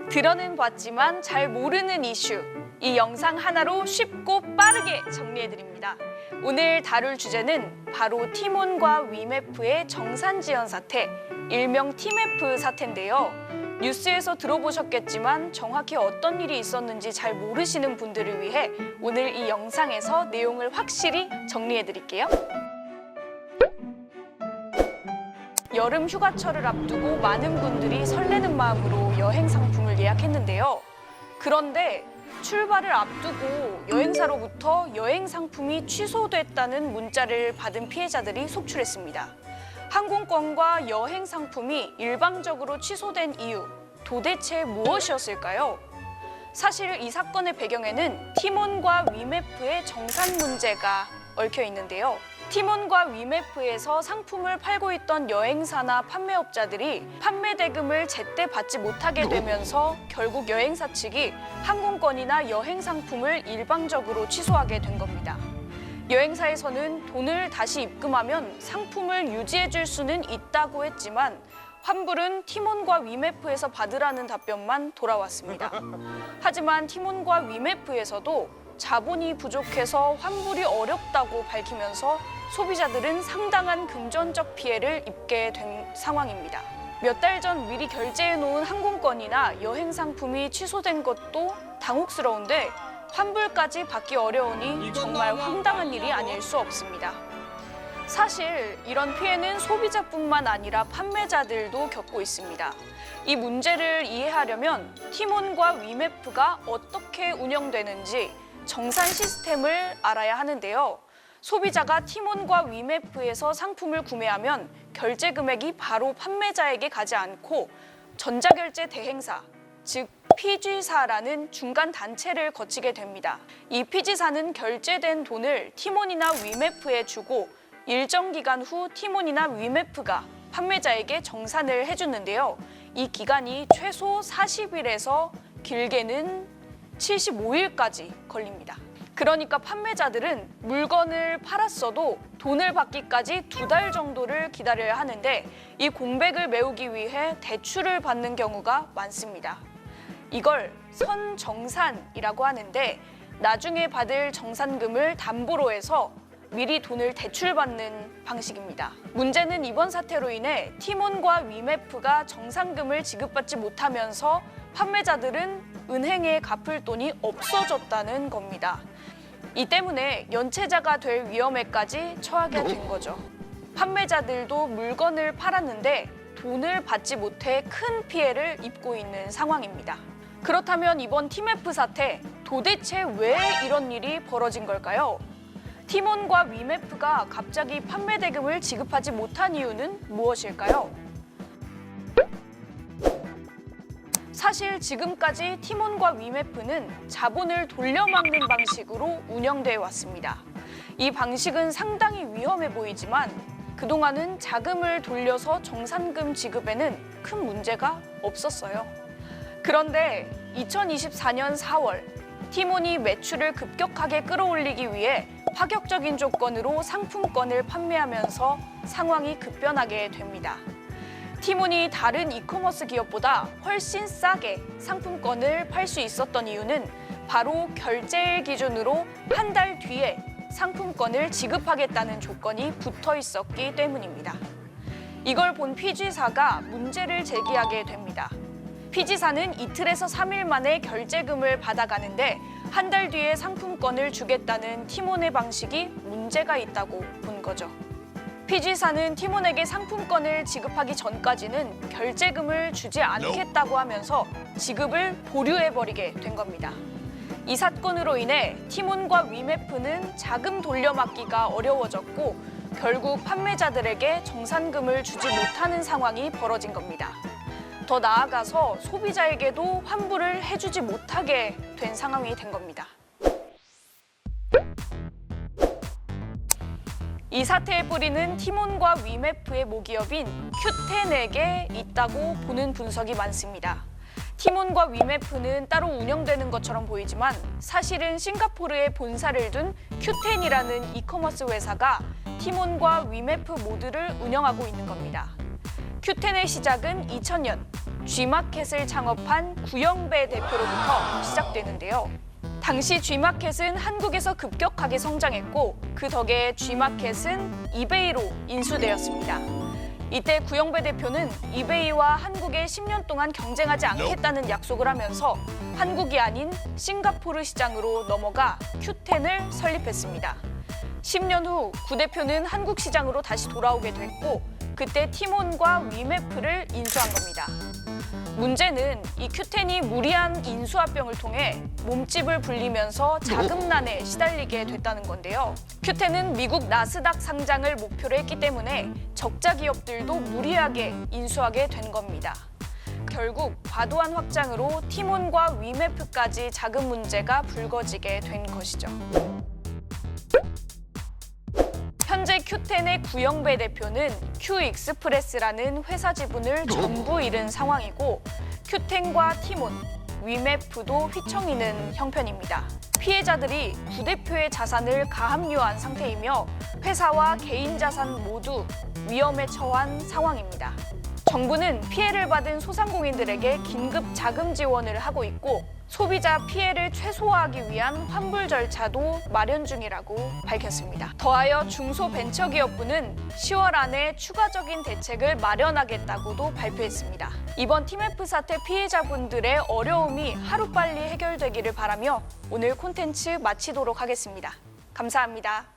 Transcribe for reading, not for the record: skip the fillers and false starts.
들어는 봤지만 잘 모르는 이슈, 이 영상 하나로 쉽고 빠르게 정리해드립니다. 오늘 다룰 주제는 바로 티몬과 위메프의 정산지연 사태, 일명 티메프 사태인데요. 뉴스에서 들어보셨겠지만 정확히 어떤 일이 있었는지 잘 모르시는 분들을 위해 오늘 이 영상에서 내용을 확실히 정리해드릴게요. 여름 휴가철을 앞두고 많은 분들이 설레는 마음으로 여행 상품을 예약했는데요. 그런데 출발을 앞두고 여행사로부터 여행 상품이 취소됐다는 문자를 받은 피해자들이 속출했습니다. 항공권과 여행 상품이 일방적으로 취소된 이유, 도대체 무엇이었을까요? 사실 이 사건의 배경에는 티몬과 위메프의 정산 문제가 얽혀 있는데요. 티몬과 위메프에서 상품을 팔고 있던 여행사나 판매업자들이 판매 대금을 제때 받지 못하게 되면서 결국 여행사 측이 항공권이나 여행 상품을 일방적으로 취소하게 된 겁니다. 여행사에서는 돈을 다시 입금하면 상품을 유지해 줄 수는 있다고 했지만 환불은 티몬과 위메프에서 받으라는 답변만 돌아왔습니다. 하지만 티몬과 위메프에서도 자본이 부족해서 환불이 어렵다고 밝히면서 소비자들은 상당한 금전적 피해를 입게 된 상황입니다. 몇 달 전 미리 결제해 놓은 항공권이나 여행 상품이 취소된 것도 당혹스러운데 환불까지 받기 어려우니 정말 황당한 일이 아닐 수 없습니다. 사실 이런 피해는 소비자뿐만 아니라 판매자들도 겪고 있습니다. 이 문제를 이해하려면 티몬과 위메프가 어떻게 운영되는지 정산 시스템을 알아야 하는데요. 소비자가 티몬과 위메프에서 상품을 구매하면 결제 금액이 바로 판매자에게 가지 않고 전자결제 대행사, 즉 피지사라는 중간 단체를 거치게 됩니다. 이 피지사는 결제된 돈을 티몬이나 위메프에 주고 일정 기간 후 티몬이나 위메프가 판매자에게 정산을 해주는데요. 이 기간이 최소 40일에서 길게는 75일까지 걸립니다. 그러니까 판매자들은 물건을 팔았어도 돈을 받기까지 2달 정도를 기다려야 하는데 이 공백을 메우기 위해 대출을 받는 경우가 많습니다. 이걸 선정산이라고 하는데 나중에 받을 정산금을 담보로 해서 미리 돈을 대출받는 방식입니다. 문제는 이번 사태로 인해 티몬과 위메프가 정산금을 지급받지 못하면서 판매자들은 은행에 갚을 돈이 없어졌다는 겁니다. 이 때문에 연체자가 될 위험에까지 처하게 된 거죠. 판매자들도 물건을 팔았는데 돈을 받지 못해 큰 피해를 입고 있는 상황입니다. 그렇다면 이번 티메프 사태, 도대체 왜 이런 일이 벌어진 걸까요? 티몬과 위메프가 갑자기 판매 대금을 지급하지 못한 이유는 무엇일까요? 사실 지금까지 티몬과 위메프는 자본을 돌려막는 방식으로 운영되어 왔습니다. 이 방식은 상당히 위험해 보이지만 그동안은 자금을 돌려서 정산금 지급에는 큰 문제가 없었어요. 그런데 2024년 4월 티몬이 매출을 급격하게 끌어올리기 위해 파격적인 조건으로 상품권을 판매하면서 상황이 급변하게 됩니다. 티몬이 다른 이커머스 기업보다 훨씬 싸게 상품권을 팔 수 있었던 이유는 바로 결제일 기준으로 한 달 뒤에 상품권을 지급하겠다는 조건이 붙어 있었기 때문입니다. 이걸 본 피지사가 문제를 제기하게 됩니다. 피지사는 이틀에서 3일 만에 결제금을 받아가는데 한 달 뒤에 상품권을 주겠다는 티몬의 방식이 문제가 있다고 본 거죠. 피지사는 티몬에게 상품권을 지급하기 전까지는 결제금을 주지 않겠다고 하면서 지급을 보류해버리게 된 겁니다. 이 사건으로 인해 티몬과 위메프는 자금 돌려막기가 어려워졌고 결국 판매자들에게 정산금을 주지 못하는 상황이 벌어진 겁니다. 더 나아가서 소비자에게도 환불을 해주지 못하게 된 상황이 된 겁니다. 이 사태의 뿌리는 티몬과 위메프의 모기업인 큐텐에게 있다고 보는 분석이 많습니다. 티몬과 위메프는 따로 운영되는 것처럼 보이지만 사실은 싱가포르에 본사를 둔 큐텐이라는 이커머스 회사가 티몬과 위메프 모두를 운영하고 있는 겁니다. 큐텐의 시작은 2000년 G마켓을 창업한 구영배 대표로부터 시작되는데요. 당시 G마켓은 한국에서 급격하게 성장했고 그 덕에 G마켓은 이베이로 인수되었습니다. 이때 구영배 대표는 이베이와 한국에 10년 동안 경쟁하지 않겠다는 약속을 하면서 한국이 아닌 싱가포르 시장으로 넘어가 Q10을 설립했습니다. 10년 후 구 대표는 한국 시장으로 다시 돌아오게 됐고 그때 티몬과 위메프를 인수한 겁니다. 문제는 이 Q10이 무리한 인수합병을 통해 몸집을 불리면서 자금난에 시달리게 됐다는 건데요. Q10은 미국 나스닥 상장을 목표로 했기 때문에 적자 기업들도 무리하게 인수하게 된 겁니다. 결국 과도한 확장으로 티몬과 위메프까지 자금 문제가 불거지게 된 것이죠. 현재 Q10의 구영배 대표는 Q익스프레스라는 회사 지분을 전부 잃은 상황이고 Q10과 티몬, 위메프도 휘청이는 형편입니다. 피해자들이 구 대표의 자산을 가압류한 상태이며 회사와 개인 자산 모두 위험에 처한 상황입니다. 정부는 피해를 받은 소상공인들에게 긴급 자금 지원을 하고 있고 소비자 피해를 최소화하기 위한 환불 절차도 마련 중이라고 밝혔습니다. 더하여 중소벤처기업부는 10월 안에 추가적인 대책을 마련하겠다고도 발표했습니다. 이번 TMF 사태 피해자분들의 어려움이 하루빨리 해결되기를 바라며 오늘 콘텐츠 마치도록 하겠습니다. 감사합니다.